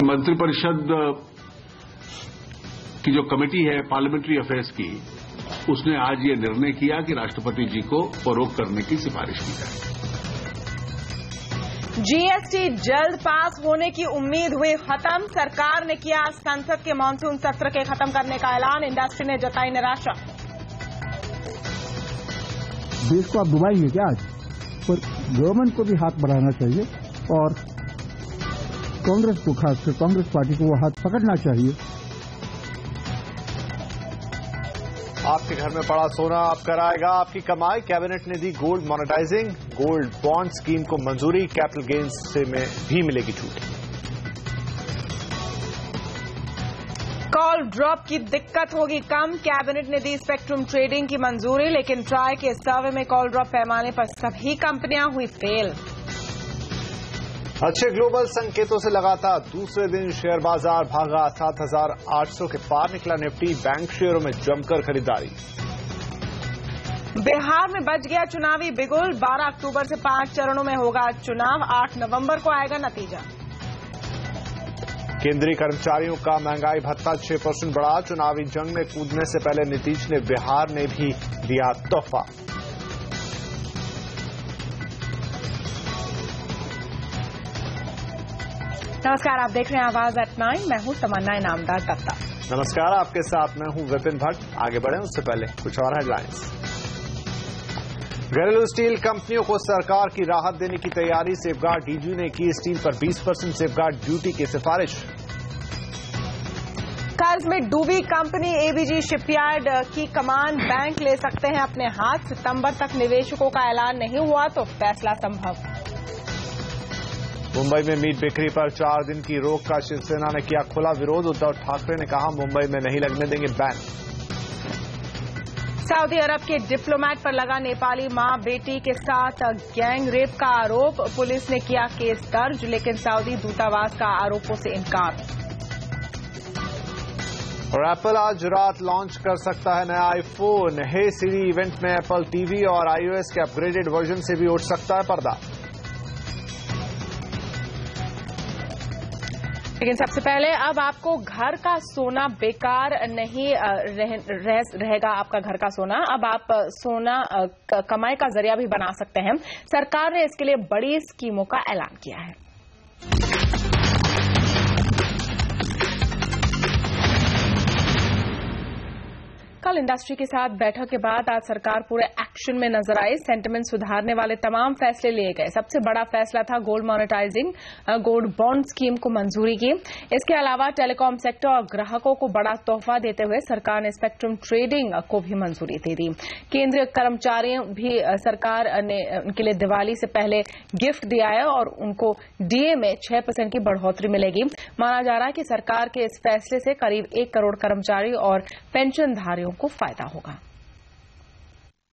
मंत्रिपरिषद की जो कमेटी है पार्लियामेंट्री अफेयर्स की, उसने आज ये निर्णय किया कि राष्ट्रपति जी को फरोख्त करने की सिफारिश की जाए। जीएसटी जल्द पास होने की उम्मीद हुई खत्म। सरकार ने किया संसद के मानसून सत्र के खत्म करने का ऐलान। इंडस्ट्री ने जताई निराशा। देश को आप डुबाएंगे क्या आज? पर गवर्नमेंट को भी हाथ बढ़ाना चाहिए और कांग्रेस को, खासकर कांग्रेस पार्टी को वो हाथ पकड़ना चाहिए। आपके घर में पड़ा सोना अब कराएगा आपकी कमाई। कैबिनेट ने दी gold monetising, gold bond scheme को मंजूरी। कैपिटल गेन्स से में भी मिलेगी छूट। कॉल ड्रॉप की दिक्कत होगी कम। कैबिनेट ने दी स्पेक्ट्रम ट्रेडिंग की मंजूरी, लेकिन ट्राई के सर्वे में कॉल ड्रॉप पैमाने पर सभी कंपनियां हुई फेल। अच्छे ग्लोबल संकेतों से लगातार दूसरे दिन शेयर बाजार भागा। 7,800 के पार निकला निफ्टी। बैंक शेयरों में जमकर खरीदारी। बिहार में बच गया चुनावी बिगुल। 12 अक्टूबर से 5 चरणों में होगा चुनाव। 8 नवंबर को आएगा नतीजा। केंद्रीय कर्मचारियों का महंगाई भत्ता 6% बढ़ा। चुनावी जंग में कूदने से पहले नीतीश ने बिहार ने भी दिया तोहफा। नमस्कार, आप देख रहे हैं आवाज एट 9। मैं हूं तमन्ना इनामदार दत्ता। नमस्कार, आपके साथ मैं हूं विपिन भट्ट। आगे बढ़े उससे पहले कुछ और हेडलाइंस। घरेलू स्टील कंपनियों को सरकार की राहत देने की तैयारी। सेफगार्ड डीजी ने की स्टील पर 20% सेफगार्ड ड्यूटी की सिफारिश। कर्ज में डूबी कंपनी एबीजी शिपयार्ड की कमान बैंक ले सकते हैं अपने हाथ। सितंबर तक निवेशकों का ऐलान नहीं हुआ तो फैसला संभव। मुंबई में मीट बिक्री पर 4 दिन की रोक का शिवसेना ने किया खुला विरोध। उद्धव ठाकरे ने कहा मुंबई में नहीं लगने देंगे बैन। सऊदी अरब के डिप्लोमेट पर लगा नेपाली मां बेटी के साथ गैंग रेप का आरोप। पुलिस ने किया केस दर्ज, लेकिन सऊदी दूतावास का आरोपों से इनकार। और एप्पल आज रात लॉन्च कर सकता है नया आईफोन। हे सीरी इवेंट में एप्पल टीवी और आईओएस के अपग्रेडेड वर्जन से भी उठ सकता है पर्दा। लेकिन सबसे पहले अब आपको घर का सोना बेकार नहीं रहेगा। आपका घर का सोना अब आप सोना कमाई का जरिया भी बना सकते हैं। सरकार ने इसके लिए बड़ी स्कीमों का ऐलान किया है। कल इंडस्ट्री के साथ बैठक के बाद आज सरकार पूरे एक्शन में नजर आई। सेंटिमेंट सुधारने वाले तमाम फैसले लिए गए। सबसे बड़ा फैसला था gold monetising, gold bond scheme को मंजूरी की। इसके अलावा टेलीकॉम सेक्टर और ग्राहकों को बड़ा तोहफा देते हुए सरकार ने स्पेक्ट्रम ट्रेडिंग को भी मंजूरी दे दी। केंद्रीय कर्मचारी भी सरकार ने उनके लिए दिवाली से पहले गिफ्ट दिया है और उनको डीए में 6% की बढ़ोतरी मिलेगी। माना जा रहा है कि सरकार के इस फैसले से करीब 1 करोड़ कर्मचारी और पेंशनधारियों को फायदा होगा।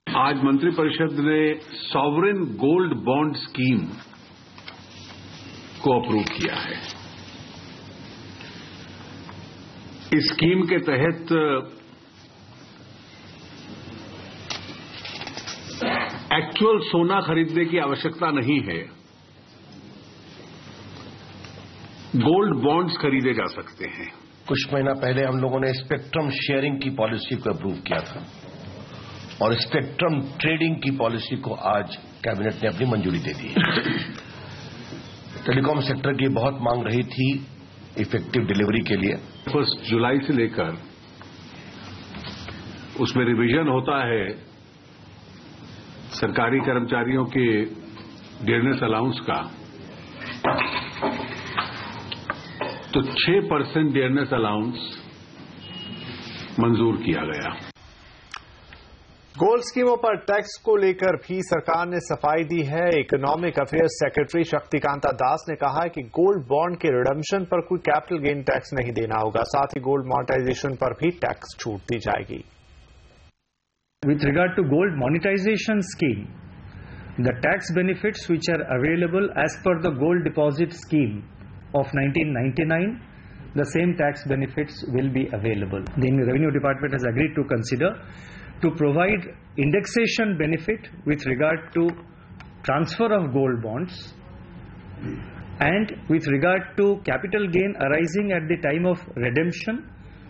आज मंत्रिपरिषद ने सॉवरेन गोल्ड बॉन्ड स्कीम को अप्रूव किया है। इस स्कीम के तहत एक्चुअल सोना खरीदने की आवश्यकता नहीं है, गोल्ड बॉन्ड्स खरीदे जा सकते हैं। कुछ महीना पहले हम लोगों ने स्पेक्ट्रम शेयरिंग की पॉलिसी को अप्रूव किया था और स्पेक्ट्रम ट्रेडिंग की पॉलिसी को आज कैबिनेट ने अपनी मंजूरी दे दी है। टेलीकॉम सेक्टर की बहुत मांग रही थी इफेक्टिव डिलीवरी के लिए। 1 जुलाई से लेकर उसमें रिवीजन होता है सरकारी कर्मचारियों के डियरनेस अलाउंस का, तो 6% डियरनेस अलाउंस मंजूर किया गया। गोल्ड स्कीमों पर टैक्स को लेकर भी सरकार ने सफाई दी है। इकोनॉमिक अफेयर्स सेक्रेटरी शक्तिकांता दास ने कहा है कि गोल्ड बॉन्ड के रिडम्पशन पर कोई कैपिटल गेन टैक्स नहीं देना होगा। साथ ही गोल्ड मॉनेटाइजेशन पर भी टैक्स छूट दी जाएगी। With regard to gold monetization scheme, the tax benefits which are available as per the gold deposit scheme of 1999, the same tax benefits will be available. The Revenue Department has agreed to consider to provide indexation benefit with regard to transfer of gold bonds And with regard to capital gain arising at the time of redemption,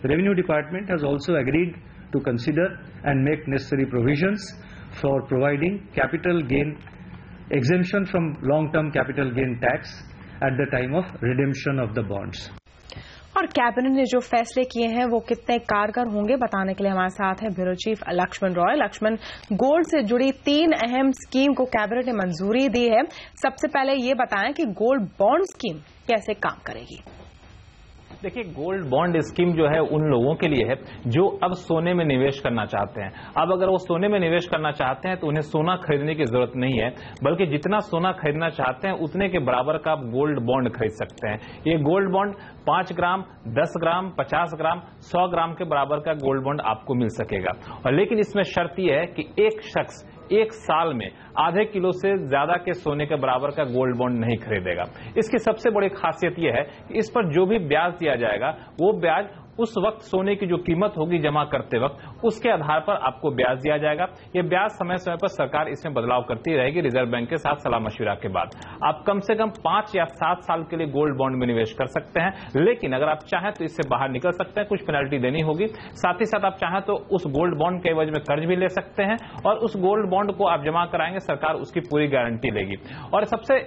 the Revenue Department has also agreed to consider and make necessary provisions for providing capital gain exemption from long-term capital gain tax at the time of redemption of the bonds. और cabinet ने जो फैसले किए हैं वो कितने कारगर होंगे बताने के लिए हमारे साथ है bureau chief Laxman Roy. Laxman, gold से जुड़ी 3 अहम स्कीम को कैबिनेट ने मंजूरी दी है। सबसे पहले ये बताएं कि गोल्ड बॉन्ड स्कीम कैसे काम करेगी। देखिए, गोल्ड बॉन्ड स्कीम जो है उन लोगों के लिए है जो अब सोने में निवेश करना चाहते हैं। अब अगर वो सोने में निवेश करना चाहते हैं तो उन्हें सोना खरीदने की जरूरत नहीं है, बल्कि जितना सोना खरीदना चाहते हैं उतने के बराबर का आप गोल्ड बॉन्ड खरीद सकते हैं। ये गोल्ड बॉन्ड 5 ग्राम, 10 ग्राम, 50 ग्राम, 100 ग्राम के बराबर का गोल्ड बॉन्ड आपको मिल सकेगा। और लेकिन इसमें शर्त यह है कि एक शख्स 1 साल में आधे किलो से ज्यादा के सोने के बराबर का गोल्ड बॉन्ड नहीं खरीदेगा। इसकी सबसे बड़ी खासियत यह है कि इस पर जो भी ब्याज दिया जाएगा वो ब्याज उस वक्त सोने की जो कीमत होगी जमा करते वक्त उसके आधार पर आपको ब्याज दिया जाएगा। ये ब्याज समय समय पर सरकार इसमें बदलाव करती रहेगी रिजर्व बैंक के साथ सलाह मशविरा के बाद। आप कम से कम 5 या 7 साल के लिए गोल्ड बॉन्ड में निवेश कर सकते हैं, लेकिन अगर आप चाहें तो इससे बाहर निकल सकते हैं, कुछ पेनल्टी देनी होगी। साथ ही साथ आप चाहें तो उस गोल्ड बॉन्ड के एवज में कर्ज भी ले सकते हैं और उस गोल्ड बॉन्ड को आप जमा कराएंगे, सरकार उसकी पूरी गारंटी लेगी। और सबसे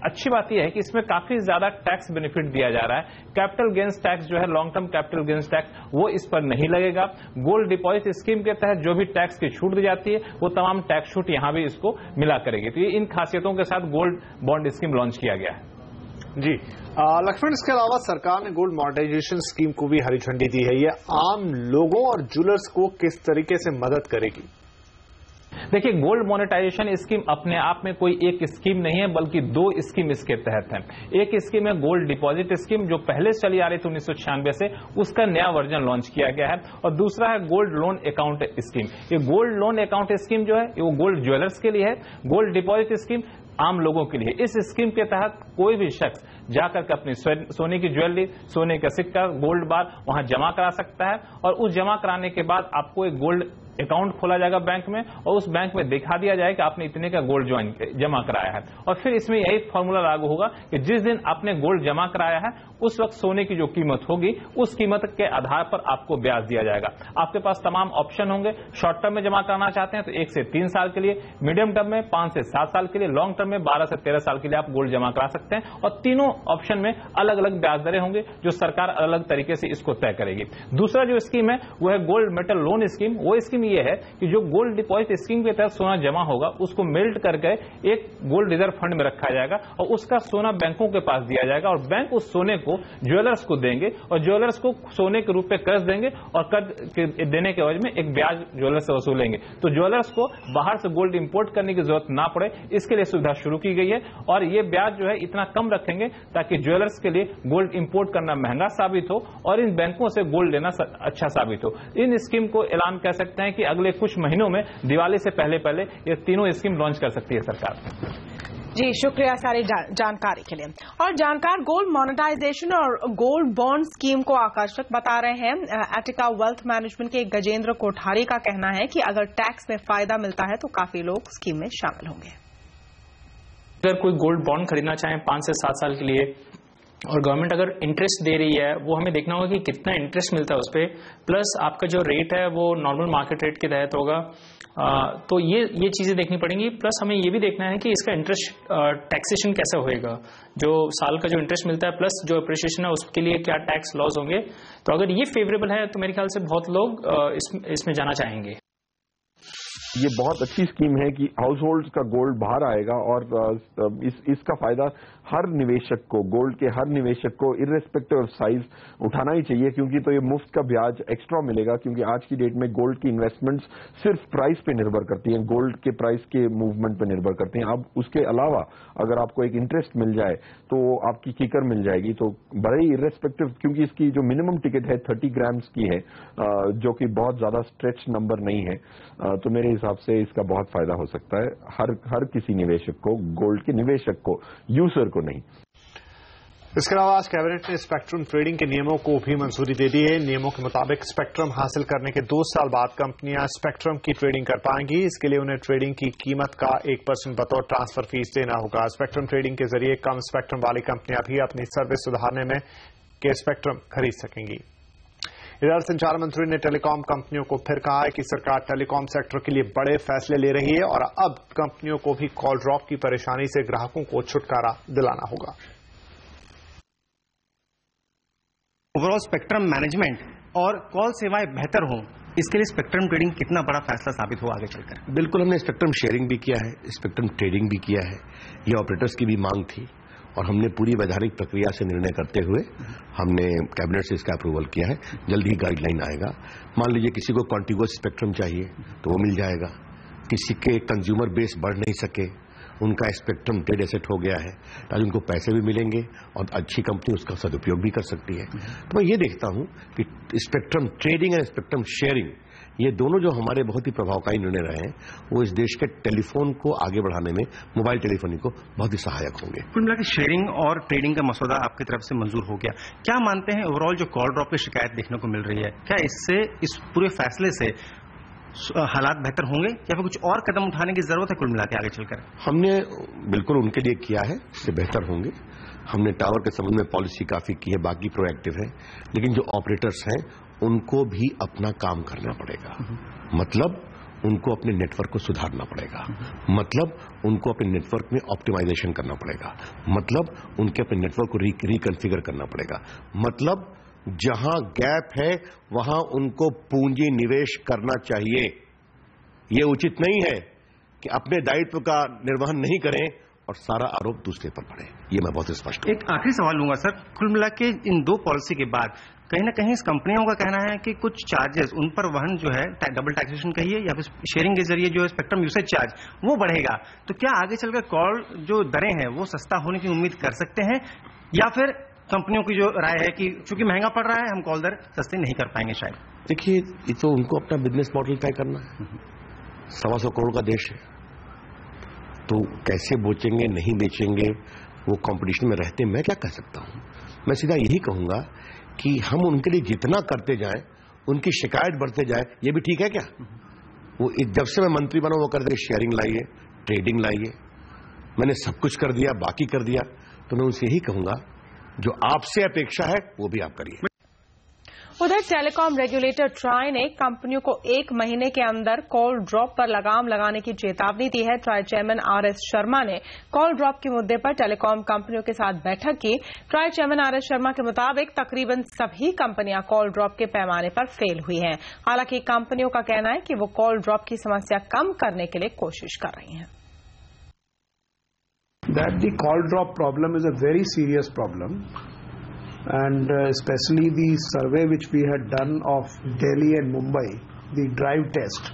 अच्छी बात यह है कि इसमें काफी ज्यादा टैक्स बेनिफिट दिया जा रहा है। कैपिटल गेन्स टैक्स जो है, long term capital gains tax, वो इस पर नहीं लगेगा। गोल्ड डिपॉजिट स्कीम के तहत जो भी टैक्स की छूट दी जाती है वो तमाम टैक्स छूट यहां भी इसको मिला करेगी। तो ये इन खासियतों के साथ गोल्ड बॉन्ड स्कीम लॉन्च किया गया है। जी लक्ष्मण, इसके अलावा सरकार ने गोल्ड मॉनेटाइजेशन स्कीम को भी हरी झंडी दी है। ये आम लोगों और ज्वेलर्स को किस तरीके से मदद करेगी? देखिए, गोल्ड मोनेटाइजेशन स्कीम अपने आप में कोई एक स्कीम नहीं है, बल्कि 2 स्कीम इसके तहत है। एक स्कीम है गोल्ड डिपॉजिट स्कीम जो पहले चली आ रही थी 1996 से, उसका नया वर्जन लॉन्च किया गया है। और दूसरा है गोल्ड लोन अकाउंट स्कीम। ये गोल्ड लोन अकाउंट स्कीम जो है वो गोल्ड ज्वेलर्स के लिए है, गोल्ड डिपॉजिट स्कीम आम लोगों के लिए। इस स्कीम के तहत कोई भी शख्स जाकर के अपनी सोने की ज्वेलरी, सोने का सिक्का, गोल्ड बार वहां जमा करा सकता है और उस जमा कराने के बाद आपको एक गोल्ड अकाउंट खोला जाएगा बैंक में और उस बैंक में दिखा दिया जाएगा कि आपने इतने का गोल्ड जमा कराया है। और फिर इसमें यही फॉर्मूला लागू होगा कि जिस दिन आपने गोल्ड जमा कराया है उस वक्त सोने की जो कीमत होगी उस कीमत के आधार पर आपको ब्याज दिया जाएगा। आपके पास तमाम ऑप्शन होंगे। शॉर्ट टर्म में जमा कराना चाहते हैं तो 1 से 3 साल के लिए, मीडियम टर्म में 5 से 7 साल के लिए, लॉन्ग टर्म में 12 से 13 साल के लिए आप गोल्ड जमा करा सकते हैं। और तीनों ऑप्शन में अलग अलग ब्याज दरें होंगे जो सरकार अलग अलग तरीके से इसको तय करेगी। दूसरा जो स्कीम है वो है गोल्ड मेटल लोन स्कीम। वो स्कीम ये है कि जो गोल्ड डिपॉजिट स्कीम के तहत सोना जमा होगा उसको मेल्ट करके एक गोल्ड रिजर्व फंड में रखा जाएगा और उसका सोना बैंकों के पास दिया जाएगा और बैंक उस सोने को ज्वेलर्स को देंगे और ज्वेलर्स को सोने के रूप में कर्ज देंगे और कर्ज देने के वजह में एक ब्याज ज्वेलर्स से वसूलेंगे। तो ज्वेलर्स को बाहर से गोल्ड इंपोर्ट करने की जरूरत ना पड़े, इसके लिए सुविधा शुरू की गई है। और ये ब्याज जो है इतना कम रखेंगे ताकि ज्वेलर्स के लिए गोल्ड इंपोर्ट करना महंगा साबित हो और इन बैंकों से गोल्ड लेना अच्छा साबित हो। इन स्कीम को ऐलान कह सकते हैं कि अगले कुछ महीनों में दिवाली से पहले पहले ये तीनों स्कीम लॉन्च कर सकती है सरकार। जी शुक्रिया सारी जानकारी के लिए। और जानकार गोल्ड मोनेटाइजेशन और गोल्ड बॉन्ड स्कीम को आकर्षक बता रहे हैं। एटिका वेल्थ मैनेजमेंट के गजेंद्र कोठारी का कहना है कि अगर टैक्स में फायदा मिलता है तो काफी लोग स्कीम में शामिल होंगे। अगर कोई गोल्ड बॉन्ड खरीदना चाहे 5 से 7 साल के लिए और गवर्नमेंट अगर इंटरेस्ट दे रही है, वो हमें देखना होगा कि कितना इंटरेस्ट मिलता है उस पर, प्लस आपका जो रेट है वो नॉर्मल मार्केट रेट के तहत होगा। तो ये चीजें देखनी पड़ेंगी। प्लस हमें ये भी देखना है कि इसका इंटरेस्ट टैक्सेशन कैसे होएगा, जो साल का जो इंटरेस्ट मिलता है प्लस जो अप्रिसिएशन है उसके लिए क्या टैक्स लॉज होंगे। तो अगर ये फेवरेबल है तो मेरे ख्याल से बहुत लोग इसमें जाना चाहेंगे। ये बहुत अच्छी स्कीम है कि हाउस होल्ड का गोल्ड बाहर आएगा और इसका फायदा हर निवेशक को, गोल्ड के हर निवेशक को इर्रेस्पेक्टिव ऑफ साइज उठाना ही चाहिए, क्योंकि तो ये मुफ्त का ब्याज एक्स्ट्रा मिलेगा। क्योंकि आज की डेट में गोल्ड की इन्वेस्टमेंट्स सिर्फ प्राइस पे निर्भर करती हैं, गोल्ड के प्राइस के मूवमेंट पे निर्भर करती हैं। अब उसके अलावा अगर आपको एक इंटरेस्ट मिल जाए तो आपकी किकर मिल जाएगी। तो बड़े ही इर्रेस्पेक्टिव, क्योंकि इसकी जो मिनिमम टिकट है 30 ग्राम्स की है, जो कि बहुत ज्यादा स्ट्रेच नंबर नहीं है, तो मेरे हिसाब से इसका बहुत फायदा हो सकता है हर किसी निवेशक को, गोल्ड के निवेशक को, यूजर को नहीं। इसके अलावा आज कैबिनेट ने स्पेक्ट्रम ट्रेडिंग के नियमों को भी मंजूरी दे दी है। नियमों के मुताबिक स्पेक्ट्रम हासिल करने के 2 साल बाद कंपनियां स्पेक्ट्रम की ट्रेडिंग कर पाएंगी। इसके लिए उन्हें ट्रेडिंग की कीमत का 1% बतौर ट्रांसफर फीस देना होगा। स्पेक्ट्रम ट्रेडिंग के जरिए कम स्पेक्ट्रम वाली कंपनियां भी अपनी सर्विस सुधारने में के स्पेक्ट्रम खरीद सकेंगी। इधर संचार मंत्री ने टेलीकॉम कंपनियों को फिर कहा है कि सरकार टेलीकॉम सेक्टर के लिए बड़े फैसले ले रही है और अब कंपनियों को भी कॉल ड्रॉप की परेशानी से ग्राहकों को छुटकारा दिलाना होगा। ओवरऑल स्पेक्ट्रम मैनेजमेंट और कॉल सेवाएं बेहतर हों, इसके लिए स्पेक्ट्रम ट्रेडिंग कितना बड़ा फैसला साबित हो आगे चलकर? बिल्कुल, हमने स्पेक्ट्रम शेयरिंग भी किया है, स्पेक्ट्रम ट्रेडिंग भी किया है। ये ऑपरेटर्स की भी मांग थी और हमने पूरी वैधानिक प्रक्रिया से निर्णय करते हुए हमने कैबिनेट से इसका अप्रूवल किया है। जल्द ही गाइडलाइन आएगा। मान लीजिए किसी को कॉन्टिगुअस स्पेक्ट्रम चाहिए तो वो मिल जाएगा। किसी के कंज्यूमर बेस बढ़ नहीं सके, उनका स्पेक्ट्रम डेड एसेट हो गया है, ताकि उनको पैसे भी मिलेंगे और अच्छी कंपनी उसका सदुपयोग भी कर सकती है। तो मैं ये देखता हूं कि स्पेक्ट्रम ट्रेडिंग और स्पेक्ट्रम शेयरिंग, ये दोनों जो हमारे बहुत ही प्रभावकारी निर्णय रहे हैं, वो इस देश के टेलीफोन को आगे बढ़ाने में, मोबाइल टेलीफोनी को बहुत ही सहायक होंगे। कुल मिलाकर शेयरिंग और ट्रेडिंग का मसौदा आपकी तरफ से मंजूर हो गया। क्या मानते हैं ओवरऑल जो कॉल ड्रॉप की शिकायत देखने को मिल रही है, क्या इससे, इस पूरे फैसले से हालात बेहतर होंगे या फिर कुछ और कदम उठाने की जरूरत है कुल मिलाकर आगे चलकर? हमने बिल्कुल उनके लिए किया है, इससे बेहतर होंगे। हमने टावर के संबंध में पॉलिसी काफी की है, बाकी प्रोएक्टिव है, लेकिन जो ऑपरेटर्स हैं उनको भी अपना काम करना पड़ेगा। मतलब उनको अपने नेटवर्क को सुधारना पड़ेगा, मतलब उनको अपने नेटवर्क में ऑप्टिमाइजेशन करना पड़ेगा, मतलब उनके अपने नेटवर्क को रिकॉन्फ़िगर करना पड़ेगा, मतलब जहां गैप है वहां उनको पूंजी निवेश करना चाहिए। यह उचित नहीं है कि अपने दायित्व का निर्वहन नहीं करें और सारा आरोप दूसरे पर पड़े। ये मैं बहुत स्पष्ट हूं। एक आखिरी सवाल लूंगा सर, कुल मिला के इन 2 पॉलिसी के बाद कहीं ना कहीं इस कंपनियों का कहना है कि कुछ चार्जेस उन पर वहन जो है, डबल टैक्सेशन कहिए या फिर शेयरिंग के जरिए जो है स्पेक्ट्रम यूसेज चार्ज, वो बढ़ेगा। तो क्या आगे चलकर कॉल जो दरें हैं वो सस्ता होने की उम्मीद कर सकते हैं, या फिर कंपनियों की जो राय है कि चूंकि महंगा पड़ रहा है हम कॉल दर सस्ती नहीं कर पाएंगे शायद? देखिए, ये तो उनको अपना बिजनेस मॉडल तय करना है। 125 करोड़ का देश है, तो कैसे बेचेंगे नहीं बेचेंगे वो कंपटीशन में रहते, मैं क्या कह सकता हूं। मैं सीधा यही कहूंगा कि हम उनके लिए जितना करते जाएं, उनकी शिकायत बढ़ते जाए, ये भी ठीक है क्या? वो जब से मैं मंत्री बना वो करते शेयरिंग लाइए, ट्रेडिंग लाइए, मैंने सब कुछ कर दिया, बाकी कर दिया। तो मैं उनसे यही कहूंगा जो आपसे अपेक्षा है वो भी आप करिए। उधर टेलीकॉम रेगुलेटर ट्राई ने कंपनियों को 1 महीने के अंदर कॉल ड्रॉप पर लगाम लगाने की चेतावनी दी है। ट्राई चेयरमैन आरएस शर्मा ने कॉल ड्रॉप के मुद्दे पर टेलीकॉम कंपनियों के साथ बैठक की। ट्राई चेयरमैन आरएस शर्मा के मुताबिक तकरीबन सभी कंपनियां कॉल ड्रॉप के पैमाने पर फेल हुई हैं। हालांकि कंपनियों का कहना है कि वो कॉल ड्रॉप की समस्या कम करने के लिए कोशिश कर रही हैं। That the call drop problem is a very serious problem, and especially the survey which we had done of Delhi and Mumbai, the drive test,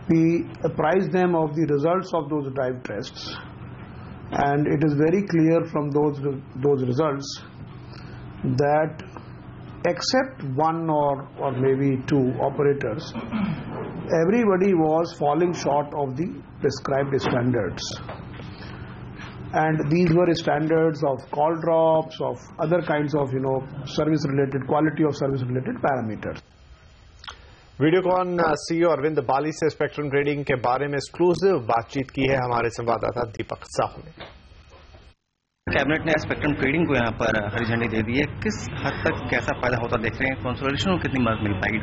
we apprised them of the results of those drive tests, and it is very clear from those results that except 1 or maybe 2 operators, everybody was falling short of the prescribed standards. And these were standards of call drops, of other kinds of, service related, quality of service related parameters. Videocon CEO Arvind Bali से spectrum trading के बारे में exclusive बातचीत की है हमारे संवाददाता दीपक साहू ने। कैबिनेट ने स्पेक्ट्रम ट्रेडिंग को यहाँ पर हरी झंडी दे दी है, किस हद तक कैसा फायदा होता देख रहे हैं? कंसोलिडेशन को कितनी मदद मिल पाएगी?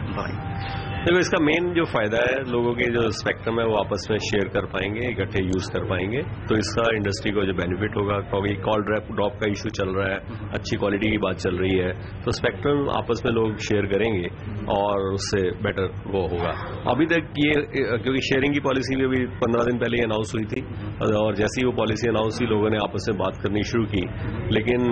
देखो, इसका मेन जो फायदा है, लोगों के जो स्पेक्ट्रम है वो आपस में शेयर कर पाएंगे, इकट्ठे यूज कर पाएंगे, तो इसका इंडस्ट्री को जो बेनिफिट होगा। क्योंकि कॉल ड्रॉप का इशू चल रहा है, अच्छी क्वालिटी की बात चल रही है, तो स्पेक्ट्रम आपस में लोग शेयर करेंगे और उससे बेटर वो होगा। अभी तक ये, क्योंकि शेयरिंग की पॉलिसी भी अभी 15 दिन पहले ही अनाउंस हुई थी, और जैसे ही वो पॉलिसी अनाउंस हुई लोगों ने आपस में बात करनी शुरू की, लेकिन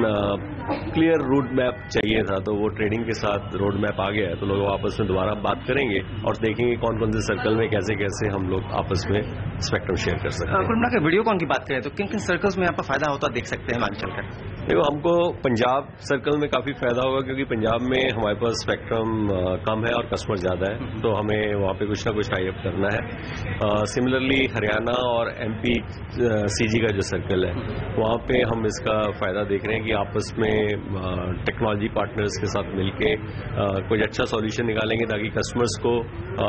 क्लियर रोड मैप चाहिए था, तो वो ट्रेडिंग के साथ रोड मैप आ गया है, तो लोग आपस में दोबारा बात करेंगे और देखेंगे कौन कौन से सर्कल में कैसे कैसे हम लोग आपस में स्पेक्ट्रम शेयर कर सकते हैं। कुल मिलाकर वीडियोकॉन की बात करें तो किन किन सर्कल्स में यहाँ पर फायदा होता देख सकते हैं आगे चलकर? देखो, हमको पंजाब सर्कल में काफी फायदा होगा क्योंकि पंजाब में हमारे पास स्पेक्ट्रम कम है और कस्टमर ज्यादा है, तो हमें वहां पे कुछ ना कुछ टाई अप करना है। सिमिलरली हरियाणा और एमपी सीजी का जो सर्कल है वहां पे हम इसका फायदा देख रहे हैं कि आपस में टेक्नोलॉजी पार्टनर्स के साथ मिलके कुछ अच्छा सॉल्यूशन निकालेंगे ताकि कस्टमर्स को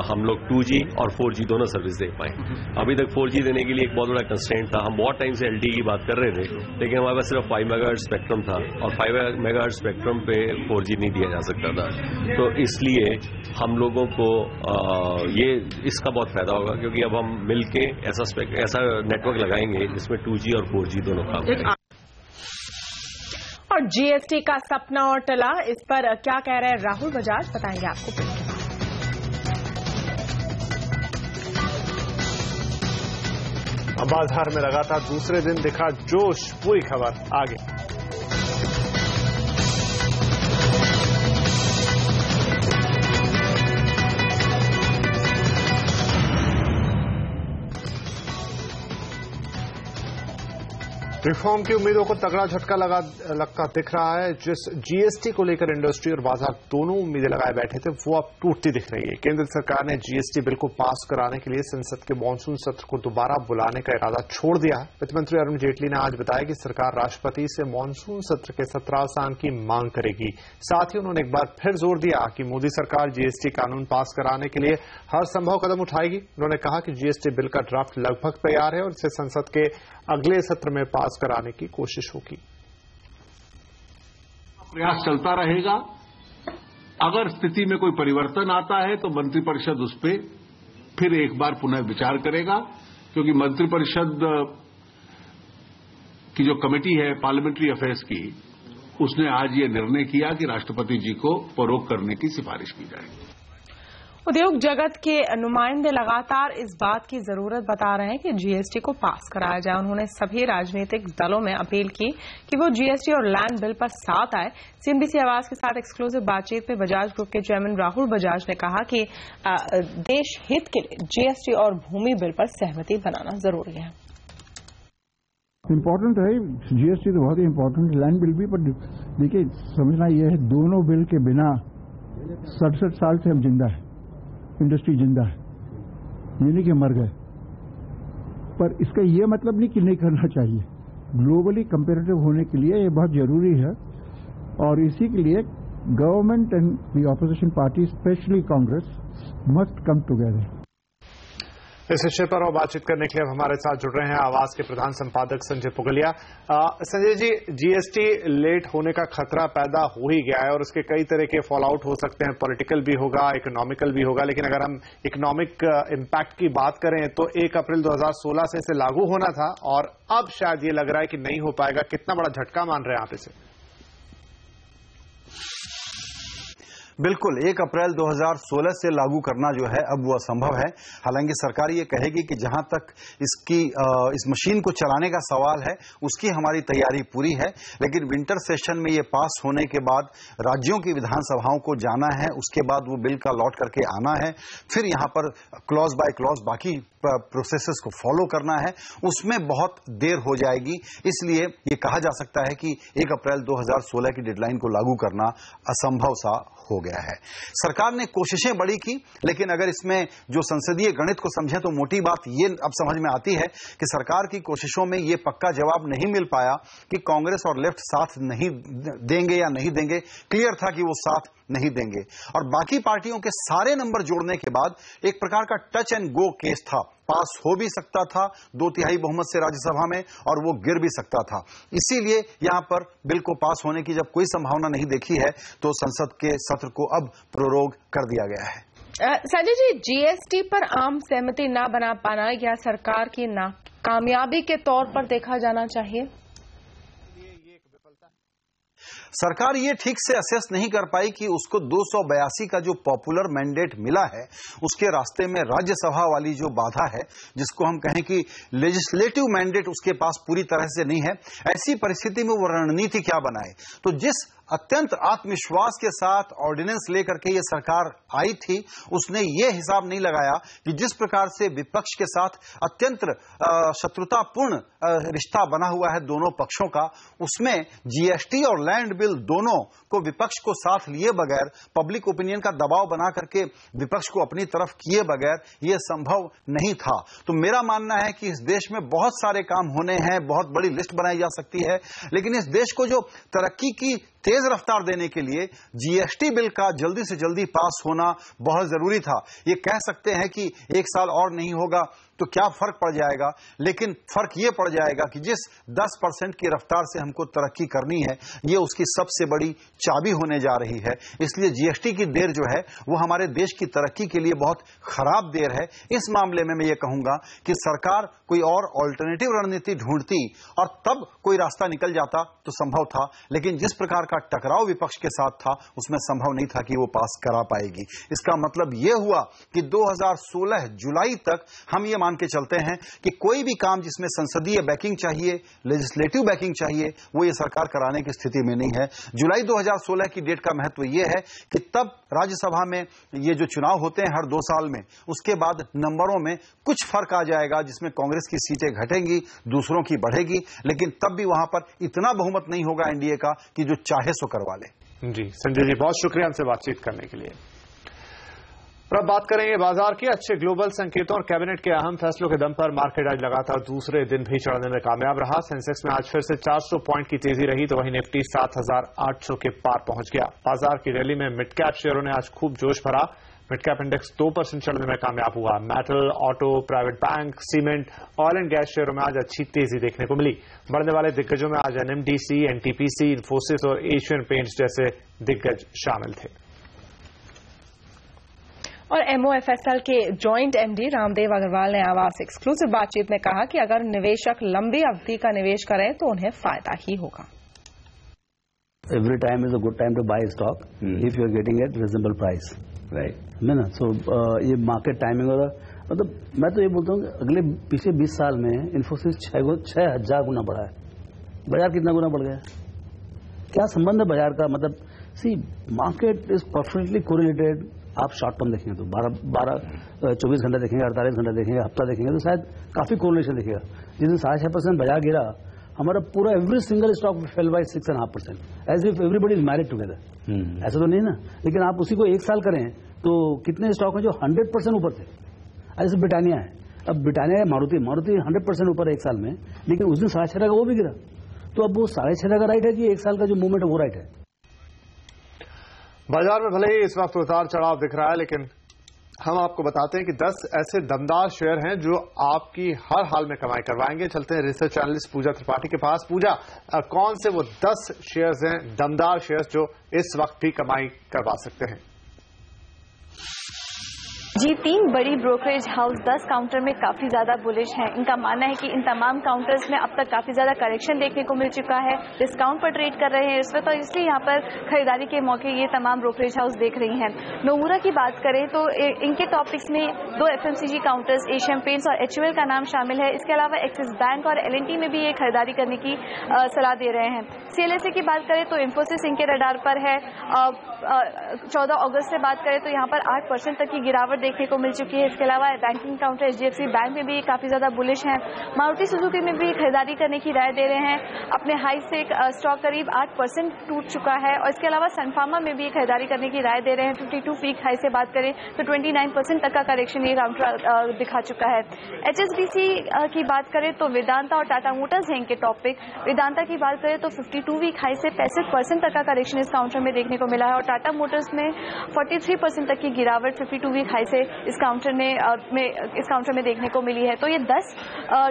हम लोग 2G और 4G दोनों सर्विस दे पाएं। अभी तक 4G देने के लिए एक बहुत बड़ा कंस्ट्रेंट था। हम बहुत टाइम से LTE की बात कर रहे थे, लेकिन हमारे पास सिर्फ 5 मेगाहर्ट्ज स्पेक्ट्रम था और 5 मेगाहर्ट्ज स्पेक्ट्रम पे 4G नहीं दिया जा सकता था। तो इसलिए हम लोगों को ये इसका बहुत फायदा होगा क्योंकि अब हम मिलके ऐसा नेटवर्क लगाएंगे जिसमें 2G और 4G दोनों काम करेंगे। और GST का सपना और टला, इस पर क्या कह रहे हैं राहुल बजाज, बताएंगे आपको। बाजार में लगातार दूसरे दिन दिखा जोश, पूरी खबर आगे। रिफॉर्म की उम्मीदों को तगड़ा झटका लगता दिख रहा है। जिस GST को लेकर इंडस्ट्री और बाजार दोनों उम्मीदें लगाए बैठे थे वो अब टूटती दिख रही है। केंद्र सरकार ने GST बिल को पास कराने के लिए संसद के मॉनसून सत्र को दोबारा बुलाने का इरादा छोड़ दिया है। वित्त मंत्री अरुण जेटली ने आज बताया कि सरकार राष्ट्रपति से मॉनसून सत्र के सत्रावसान की मांग करेगी। साथ ही उन्होंने एक बार फिर जोर दिया कि मोदी सरकार GST कानून पास कराने के लिए हर संभव कदम उठाएगी। उन्होंने कहा कि GST बिल का ड्राफ्ट लगभग तैयार है और इसे संसद के अगले सत्र में पास कराने की कोशिश होगी। प्रयास चलता रहेगा। अगर स्थिति में कोई परिवर्तन आता है तो मंत्रिपरिषद उस पर फिर एक बार पुनः विचार करेगा, क्योंकि मंत्रिपरिषद की जो कमेटी है पार्लियामेंट्री अफेयर्स की, उसने आज ये निर्णय किया कि राष्ट्रपति जी को फरोग करने की सिफारिश की जाएगी। उद्योग जगत के नुमाइंदे लगातार इस बात की जरूरत बता रहे हैं कि GST को पास कराया जाए। उन्होंने सभी राजनीतिक दलों में अपील की कि वो GST और लैंड बिल पर साथ आए। CNBC आवाज के साथ एक्सक्लूसिव बातचीत में बजाज ग्रुप के चेयरमैन राहुल बजाज ने कहा कि देश हित के लिए GST और भूमि बिल पर सहमति बनाना जरूरी है। इम्पोर्टेंट है GST तो बहुत ही इम्पोर्टेंट, लैंड बिल भी, पर देखिए समझना यह है दोनों बिल के बिना 67 साल से हम जिंदा है, इंडस्ट्री जिंदा है, ये नहीं कि मर गए। पर इसका ये मतलब नहीं कि नहीं करना चाहिए। ग्लोबली कंपेरेटिव होने के लिए ये बहुत जरूरी है और इसी के लिए government and the opposition party specially Congress must come together. इस विषय पर और बातचीत करने के लिए हमारे साथ जुड़ रहे हैं आवाज के प्रधान संपादक संजय पुगलिया। संजय जी, GST लेट होने का खतरा पैदा हो ही गया है और उसके कई तरह के फॉल आउट हो सकते हैं। पॉलिटिकल भी होगा, इकोनॉमिकल भी होगा, लेकिन अगर हम इकोनॉमिक इम्पैक्ट की बात करें तो 1 अप्रैल 2016 से इसे लागू होना था और अब शायद ये लग रहा है कि नहीं हो पाएगा। कितना बड़ा झटका मान रहे हैं आप इसे? बिल्कुल, 1 अप्रैल 2016 से लागू करना जो है अब वो असंभव है। हालांकि सरकार ये कहेगी कि जहां तक इस मशीन को चलाने का सवाल है उसकी हमारी तैयारी पूरी है, लेकिन विंटर सेशन में ये पास होने के बाद राज्यों की विधानसभाओं को जाना है, उसके बाद वो बिल का लौट करके आना है, फिर यहां पर क्लॉज बाय क्लॉज बाकी प्रोसेसेस को फॉलो करना है, उसमें बहुत देर हो जाएगी। इसलिए ये कहा जा सकता है कि 1 अप्रैल 2016 की डेडलाइन को लागू करना असंभव सा हो गया है। सरकार ने कोशिशें बड़ी की, लेकिन अगर इसमें जो संसदीय गणित को समझें तो मोटी बात ये अब समझ में आती है कि सरकार की कोशिशों में ये पक्का जवाब नहीं मिल पाया कि कांग्रेस और लेफ्ट साथ नहीं देंगे या नहीं देंगे। क्लियर था कि वो साथ नहीं देंगे और बाकी पार्टियों के सारे नंबर जोड़ने के बाद एक प्रकार का टच एंड गो केस था। पास हो भी सकता था 2/3 बहुमत से राज्यसभा में और वो गिर भी सकता था। इसीलिए यहां पर बिल को पास होने की जब कोई संभावना नहीं देखी है तो संसद के सत्र को अब प्रोरोग कर दिया गया है। संजय जी, GST पर आम सहमति न बना पाना या सरकार की नाकामयाबी के तौर पर देखा जाना चाहिए? सरकार ये ठीक से असेस नहीं कर पाई कि उसको 282 का जो पॉपुलर मैंडेट मिला है उसके रास्ते में राज्यसभा वाली जो बाधा है, जिसको हम कहें कि लेजिस्लेटिव मैंडेट उसके पास पूरी तरह से नहीं है, ऐसी परिस्थिति में वो रणनीति क्या बनाए। तो जिस अत्यंत आत्मविश्वास के साथ ऑर्डिनेंस लेकर के ये सरकार आई थी, उसने ये हिसाब नहीं लगाया कि जिस प्रकार से विपक्ष के साथ अत्यंत शत्रुतापूर्ण रिश्ता बना हुआ है दोनों पक्षों का, उसमें जीएसटी और लैंड बिल दोनों को विपक्ष को साथ लिए बगैर, पब्लिक ओपिनियन का दबाव बना करके विपक्ष को अपनी तरफ किए बगैर यह संभव नहीं था। तो मेरा मानना है कि इस देश में बहुत सारे काम होने हैं, बहुत बड़ी लिस्ट बनाई जा सकती है, लेकिन इस देश को जो तरक्की की तेज रफ्तार देने के लिए जीएसटी बिल का जल्दी से जल्दी पास होना बहुत जरूरी था। ये कह सकते हैं कि एक साल और नहीं होगा तो क्या फर्क पड़ जाएगा, लेकिन फर्क ये पड़ जाएगा कि जिस 10% की रफ्तार से हमको तरक्की करनी है, ये उसकी सबसे बड़ी चाबी होने जा रही है। इसलिए जीएसटी की देर जो है वो हमारे देश की तरक्की के लिए बहुत खराब देर है। इस मामले में मैं ये कहूंगा कि सरकार कोई और ऑल्टरनेटिव रणनीति ढूंढती और तब कोई रास्ता निकल जाता तो संभव था, लेकिन जिस प्रकार का टकराव विपक्ष के साथ था उसमें संभव नहीं था कि वो पास करा पाएगी। इसका मतलब ये हुआ कि 2016 जुलाई तक हम ये मान के चलते हैं कि कोई भी काम जिसमें संसदीय बैकिंग चाहिए, लेजिस्लेटिव बैकिंग चाहिए, वो ये सरकार कराने की स्थिति में नहीं है। जुलाई 2016 की डेट का महत्व ये है कि तब राज्यसभा में ये जो चुनाव होते हैं हर 2 साल में, उसके बाद नंबरों में कुछ फर्क आ जाएगा, जिसमें कांग्रेस की सीटें घटेंगी, दूसरों की बढ़ेगी, लेकिन तब भी वहां पर इतना बहुमत नहीं होगा एनडीए का कि जो चाहे सो करवा ले। जी संजय जी, बहुत शुक्रिया हमसे बातचीत करने के लिए। और अब बात करेंगे बाजार की। अच्छे ग्लोबल संकेतों और कैबिनेट के अहम फैसलों के दम पर मार्केट आज लगातार दूसरे दिन भी चढ़ने में कामयाब रहा। सेंसेक्स में आज फिर से 400 पॉइंट की तेजी रही, तो वहीं निफ्टी 7,800 के पार पहुंच गया। बाजार की रैली में मिड कैप शेयरों ने आज खूब जोश भरा। मिड कैप इंडेक्स 2% चढ़ने में कामयाब हुआ। Metal, auto, private bank, cement, oil and gas शेयरों में आज अच्छी तेजी देखने को मिली। बढ़ने वाले दिग्गजों में आज एनएमडीसी, एनटीपीसी, इन्फोसिस और एशियन पेंट्स जैसे दिग्गज शामिल थे। और एमओएफएसएल के जॉइंट एमडी रामदेव अग्रवाल ने आवाज एक्सक्लूसिव बातचीत में कहा कि अगर निवेशक लंबी अवधि का निवेश करें तो उन्हें फायदा ही होगा। Every time is a good time to buy stock if you are getting at reasonable price, right? है ना? So ये मार्केट टाइमिंग होगा। मतलब मैं तो ये बोलता हूँ अगले पिछले 20 साल में इन्फोसिस 6,000 गुना बढ़ा है। बाजार कितना गुना बढ़ गया? क्या संबंध है बाजार का? मतलब सी मार्केट इज परफेक्टली कोरिलेटेड। आप शॉर्ट टर्म देखेंगे तो 24 घंटा देखेंगे, 48 घंटा देखेंगे, हफ्ता देखेंगे तो शायद काफी कोरिलेशन दिखेगा। जिस दिन 6.5% बाजार गिरा, हमारा पूरा every single stock fell by 6.5%, as if everybody is married together. ऐसा तो नहीं ना, लेकिन आप उसी को 1 साल करें तो कितने स्टॉक हैं जो 100% ऊपर थे। जैसे ब्रिटानिया है, अब ब्रिटानिया है, मारुति 100% ऊपर है 1 साल में, लेकिन उस दिन 6.5 का वो भी गिरा। तो अब वो 6.5 का राइट है कि 1 साल का जो मूवमेंट है वो राइट है? बाजार में भले ही इस वक्त उतार चढ़ाव दिख रहा है, लेकिन हम आपको बताते हैं कि 10 ऐसे दमदार शेयर हैं जो आपकी हर हाल में कमाई करवाएंगे। चलते हैं रिसर्च एनालिस्ट पूजा त्रिपाठी के पास। पूजा, कौन से वो 10 शेयर्स हैं, दमदार शेयर्स, जो इस वक्त भी कमाई करवा सकते हैं? जी, 3 बड़ी ब्रोकरेज हाउस 10 काउंटर में काफी ज्यादा बुलिश हैं। इनका मानना है कि इन तमाम काउंटर्स में अब तक काफी ज्यादा करेक्शन देखने को मिल चुका है, डिस्काउंट पर ट्रेड कर रहे हैं इस वक्त, और इसलिए यहाँ पर खरीदारी के मौके ये तमाम ब्रोकरेज हाउस देख रही हैं। नोमुरा की बात करें तो इनके टॉपिक्स में 2 एफएमसीजी काउंटर्स, एशियन पेंट्स और एचयूएल का नाम शामिल है। इसके अलावा एक्सिस बैंक और एलएनटी में भी ये खरीदारी करने की सलाह दे रहे हैं। सीएलएसए की बात करें तो इन्फोसिस इनके रडार पर है। 14 अगस्त से बात करें तो यहाँ पर 8% तक की गिरावट देखने को मिल चुकी है। इसके अलावा बैंकिंग काउंटर एचडीएफसी बैंक में भी काफी ज्यादा बुलिश हैं। मारुति सुजुकी में भी खरीदारी करने की राय दे रहे हैं। अपने हाई से स्टॉक करीब 8% टूट चुका है। और इसके अलावा सनफार्मा में भी खरीदारी करने की राय दे रहे हैं। 52 वीक हाई से बात करें तो 29% तक का करेक्शन ये काउंटर दिखा चुका है। एचएसबीसी की बात करें तो वेदांता और टाटा मोटर्स हैं इनके टॉपिक। वेदांता की बात करें तो 52 वीक हाई से 65% तक का करेक्शन इस काउंटर में देखने को मिला है, और टाटा मोटर्स में 43% तक की गिरावट 52 वीक हाई से इस काउंटर में देखने को मिली है। तो ये 10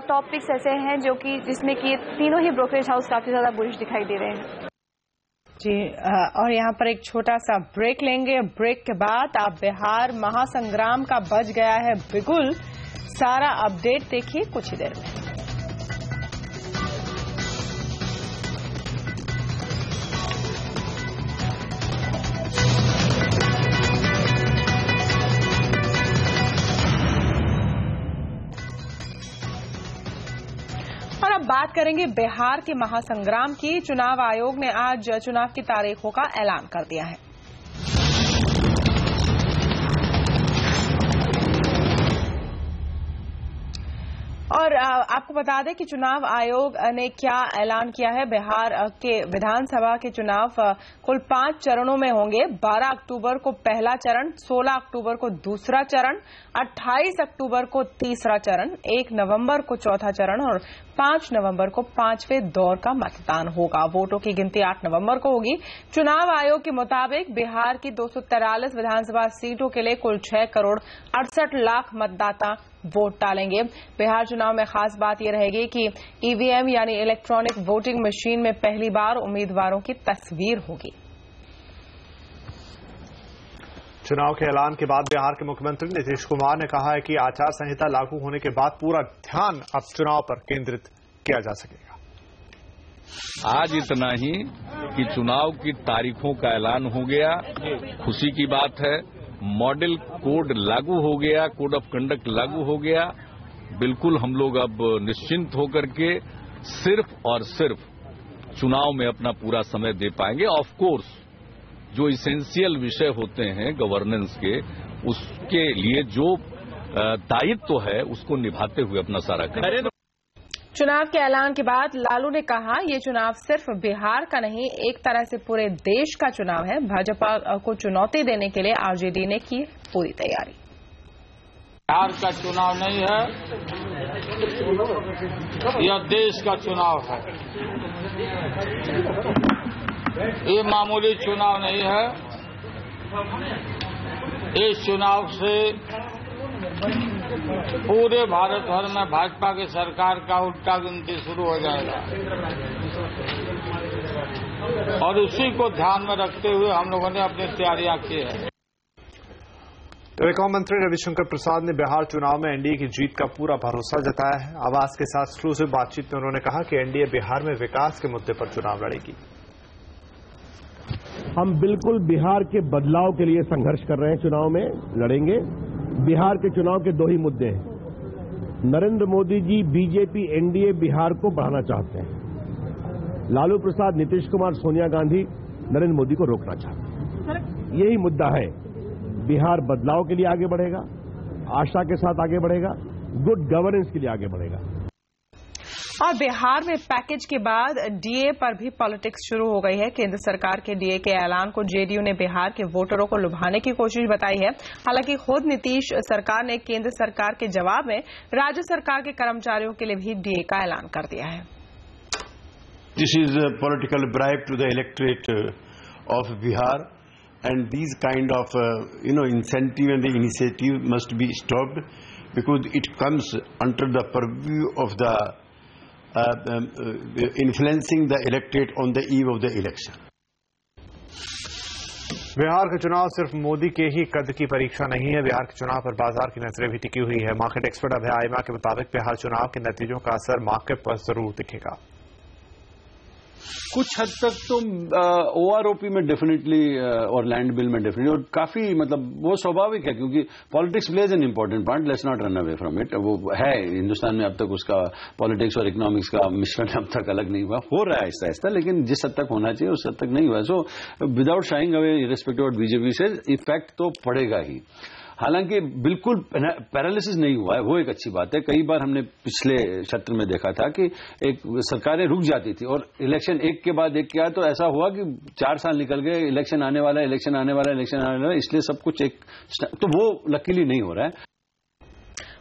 टॉपिक्स ऐसे हैं जो कि जिसमें कि तीनों ही ब्रोकरेज हाउस काफी ज्यादा बुलिश दिखाई दे रहे हैं। जी, और यहाँ पर एक छोटा सा ब्रेक लेंगे। ब्रेक के बाद आप बिहार महासंग्राम का बज गया है बिगुल, सारा अपडेट देखिए कुछ ही देर में। और अब बात बात करेंगे बिहार के महासंग्राम की। चुनाव आयोग ने आज चुनाव की तारीखों का ऐलान कर दिया है। और आपको बता दें कि चुनाव आयोग ने क्या ऐलान किया है। बिहार के विधानसभा के चुनाव कुल 5 चरणों में होंगे। 12 अक्टूबर को पहला चरण, 16 अक्टूबर को दूसरा चरण, 28 अक्टूबर को तीसरा चरण, 1 नवंबर को चौथा चरण और 5 नवंबर को 5वें दौर का मतदान होगा। वोटों की गिनती 8 नवंबर को होगी। चुनाव आयोग के मुताबिक बिहार की 243 विधानसभा सीटों के लिए कुल 6 करोड़ 68 लाख मतदाता वोट डालेंगे। बिहार चुनाव में खास बात यह रहेगी कि ईवीएम यानी इलेक्ट्रॉनिक वोटिंग मशीन में पहली बार उम्मीदवारों की तस्वीर होगी। चुनाव के ऐलान के बाद बिहार के मुख्यमंत्री नीतीश कुमार ने कहा है कि आचार संहिता लागू होने के बाद पूरा ध्यान अब चुनाव पर केंद्रित किया जा सकेगा। आज इतना ही कि चुनाव की तारीखों का ऐलान हो गया, खुशी की बात है। मॉडल कोड लागू हो गया, कोड ऑफ कंडक्ट लागू हो गया। बिल्कुल हम लोग अब निश्चिंत होकर के सिर्फ और सिर्फ चुनाव में अपना पूरा समय दे पाएंगे। ऑफ कोर्स जो इसेंशियल विषय होते हैं गवर्नेंस के, उसके लिए जो दायित्व है उसको निभाते हुए अपना सारा करें। चुनाव के ऐलान के बाद लालू ने कहा ये चुनाव सिर्फ बिहार का नहीं, एक तरह से पूरे देश का चुनाव है। भाजपा को चुनौती देने के लिए आरजेडी ने की पूरी तैयारी। बिहार का चुनाव नहीं है, यह देश का चुनाव है। ये मामूली चुनाव नहीं है। इस चुनाव से पूरे भारत भर में भाजपा की सरकार का उल्टा गिनती शुरू हो जाएगा और उसी को ध्यान में रखते हुए हम लोगों ने अपनी तैयारियां की है। टेलीकॉम मंत्री रविशंकर प्रसाद ने बिहार चुनाव में एनडीए की जीत का पूरा भरोसा जताया है। आवाज के साथ एक्सक्लूसिव बातचीत में उन्होंने कहा कि एनडीए बिहार में विकास के मुद्दे पर चुनाव लड़ेगी। हम बिल्कुल बिहार के बदलाव के लिए संघर्ष कर रहे हैं, चुनाव में लड़ेंगे। बिहार के चुनाव के 2 ही मुद्दे हैं। नरेंद्र मोदी जी बीजेपी एनडीए बिहार को बढ़ाना चाहते हैं। लालू प्रसाद, नीतीश कुमार, सोनिया गांधी नरेंद्र मोदी को रोकना चाहते हैं। यही मुद्दा है। बिहार बदलाव के लिए आगे बढ़ेगा, आशा के साथ आगे बढ़ेगा, गुड गवर्नेंस के लिए आगे बढ़ेगा। और बिहार में पैकेज के बाद डीए पर भी पॉलिटिक्स शुरू हो गई है। केंद्र सरकार के डीए के ऐलान को जेडीयू ने बिहार के वोटरों को लुभाने की कोशिश बताई है। हालांकि खुद नीतीश सरकार ने केंद्र सरकार के जवाब में राज्य सरकार के कर्मचारियों के लिए भी डीए का ऐलान कर दिया है। This is a political bribe to the electorate of Bihar and these kind of incentive and the initiative must be stopped because it comes under the purview of the influencing the electorate on the eve of the election. Bihar का चुनाव सिर्फ मोदी के ही कद की परीक्षा नहीं है। बिहार के चुनाव पर बाजार की नजरें भी टिकी हुई है। मार्केट एक्सपर्ट अभय आइमा के मुताबिक बिहार चुनाव के नतीजों का असर मार्केट पर जरूर दिखेगा। कुछ हद तक तो ओआरओपी में डेफिनेटली और लैंड बिल में डेफिनेटली, और काफी मतलब वो स्वाभाविक है क्योंकि politics plays an important part. Let's not run away from it. वो है हिंदुस्तान में अब तक उसका पॉलिटिक्स और इकोनॉमिक्स का मिश्रण अब तक अलग नहीं हुआ। हो रहा है आहिस्ता आहिस्ता, लेकिन जिस हद तक होना चाहिए उस हद तक नहीं हुआ। So without sharing away irrespective of BJP से इफेक्ट तो पड़ेगा ही। हालांकि बिल्कुल पैरालिसिस नहीं हुआ है, वो एक अच्छी बात है। कई बार हमने पिछले सत्र में देखा था कि एक सरकारें रुक जाती थी और इलेक्शन एक के बाद एक किया, तो ऐसा हुआ कि 4 साल निकल गए, इलेक्शन आने वाला है, इलेक्शन आने वाला है, इलेक्शन आने वाला है, इसलिए सब कुछ एक, तो वो लकीली नहीं हो रहा है।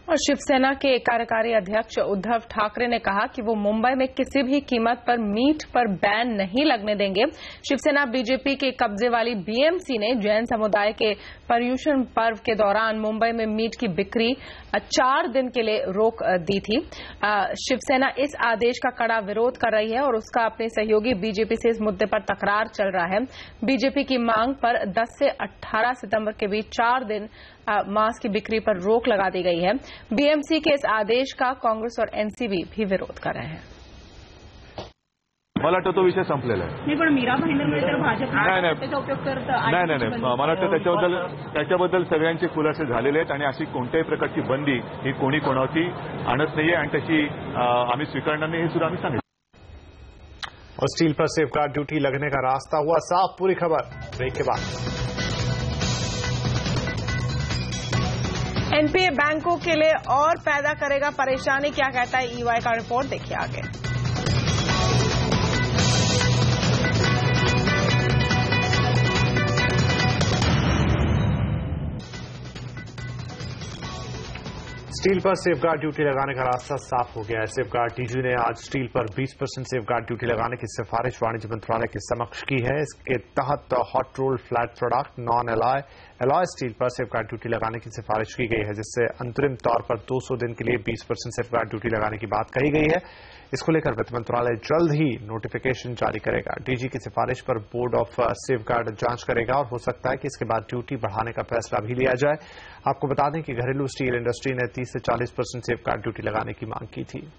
और शिवसेना के कार्यकारी अध्यक्ष उद्धव ठाकरे ने कहा कि वो मुंबई में किसी भी कीमत पर मीट पर बैन नहीं लगने देंगे। शिवसेना बीजेपी के कब्जे वाली बीएमसी ने जैन समुदाय के पर्युषण पर्व के दौरान मुंबई में मीट की बिक्री 4 दिन के लिए रोक दी थी। शिवसेना इस आदेश का कड़ा विरोध कर रही है और उसका अपने सहयोगी बीजेपी से इस मुद्दे पर तकरार चल रहा है। बीजेपी की मांग पर 10 से 18 सितंबर के बीच 4 दिन मांस की बिक्री पर रोक लगा दी गई है। बीएमसी के इस आदेश का कांग्रेस और एनसीबी भी विरोध कर रहे हैं। मला वाटतं तो विषय संपलेला आहे. नाही पण मीरा भाईंदर तर भाजप त्याचा उपयोग करत नाही मला वाटतं त्याच्याबद्दल सगळ्यांचे खुलासे झालेले आहेत आणि अशी कोणत्याही प्रकारची बंदी ही कोणी कोणावरती आणत नाहीये आणि तशी आम्ही स्वीकारणार नाही हे सुद्धा आम्ही सांगितलं. और स्टील पर सेफगार्ड ड्यूटी लगने का रास्ता हुआ साफ. पूरी खबर ब्रेक के बाद. एनपीए बैंकों के लिए और पैदा करेगा परेशानी, क्या कहता है ईवाई का रिपोर्ट, देखिए आगे. स्टील पर सेफगार्ड ड्यूटी लगाने का रास्ता साफ हो गया है. सेफगार्ड डीजी ने आज स्टील पर 20% सेफगार्ड ड्यूटी लगाने की सिफारिश वाणिज्य मंत्रालय के समक्ष की है. इसके तहत hot rolled flat product, non alloy steel पर सेफगार्ड ड्यूटी लगाने की सिफारिश की गई है, जिससे अंतरिम तौर पर 200 दिन के लिए 20% सेफगार्ड ड्यूटी लगाने की बात कही गई है. इसको लेकर वित्त मंत्रालय जल्द ही नोटिफिकेशन जारी करेगा. डीजी की सिफारिश पर बोर्ड ऑफ सेफगार्ड जांच करेगा और हो सकता है कि इसके बाद ड्यूटी बढ़ाने का फैसला भी लिया जाए. आपको बता दें कि घरेलू स्टील इंडस्ट्री ने 30 से 40% सेफगार्ड ड्यूटी लगाने की मांग की थी.